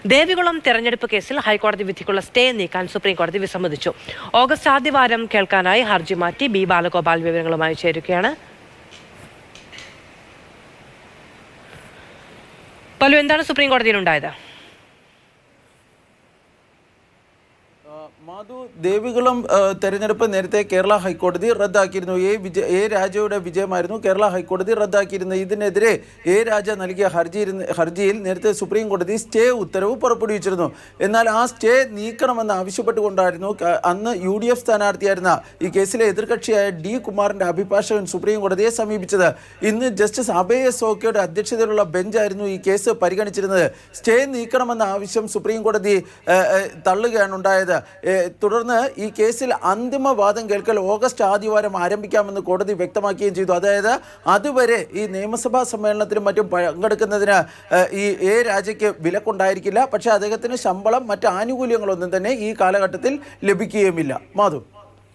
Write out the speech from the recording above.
ദേവികുളം തെരഞ്ഞെടുപ്പ് കേസിൽ ഹൈക്കോടതി വിധിക്കുള്ള സ്റ്റേ നീക്കാൻ സുപ്രീംകോടതി വിസമ്മതിച്ചു. ഓഗസ്റ്റ് ആദ്യവാരം കേൾക്കാനായി ഹർജി മാറ്റി. ബി ബാലഗോപാൽ വിവരങ്ങളുമായി ചേരുകയാണ്. പലു, എന്താണ് സുപ്രീംകോടതിയിൽ ഉണ്ടായത്? മാധു, ദേവികുളം തെരഞ്ഞെടുപ്പ് നേരത്തെ കേരള ഹൈക്കോടതി റദ്ദാക്കിയിരുന്നു. എ രാജയുടെ വിജയമായിരുന്നു കേരള ഹൈക്കോടതി റദ്ദാക്കിയിരുന്നത്. ഇതിനെതിരെ എ രാജ നൽകിയ ഹർജിയിൽ നേരത്തെ സുപ്രീം കോടതി സ്റ്റേ ഉത്തരവ് പുറപ്പെടുവിച്ചിരുന്നു. എന്നാൽ ആ സ്റ്റേ നീക്കണമെന്ന് ആവശ്യപ്പെട്ടുകൊണ്ടായിരുന്നു അന്ന് UDF സ്ഥാനാർത്ഥിയായിരുന്ന ഈ കേസിലെ എതിർകക്ഷിയായ D. കുമാറിന്റെ അഭിഭാഷകൻ സുപ്രീം കോടതിയെ സമീപിച്ചത്. ഇന്ന് ജസ്റ്റിസ് അഭയ സോക്കയുടെ അധ്യക്ഷതയിലുള്ള ബെഞ്ചായിരുന്നു ഈ കേസ് പരിഗണിച്ചിരുന്നത്. സ്റ്റേ നീക്കണമെന്ന ആവശ്യം സുപ്രീം കോടതി തള്ളുകയാണ് ഉണ്ടായത്. തുടർന്ന് ഈ കേസിൽ അന്തിമ വാദം കേൾക്കൽ ഓഗസ്റ്റ് ആദ്യവാരം ആരംഭിക്കാമെന്ന് കോടതി വ്യക്തമാക്കുകയും ചെയ്തു. അതായത് അതുവരെ ഈ നിയമസഭാ സമ്മേളനത്തിലും മറ്റും പങ്കെടുക്കുന്നതിന് ഈ എ രാജയ്ക്ക് വിലക്കുണ്ടായിരിക്കില്ല. പക്ഷേ അദ്ദേഹത്തിന് ശമ്പളം, മറ്റ് ആനുകൂല്യങ്ങളൊന്നും തന്നെ ഈ കാലഘട്ടത്തിൽ ലഭിക്കുകയുമില്ല. മാധു.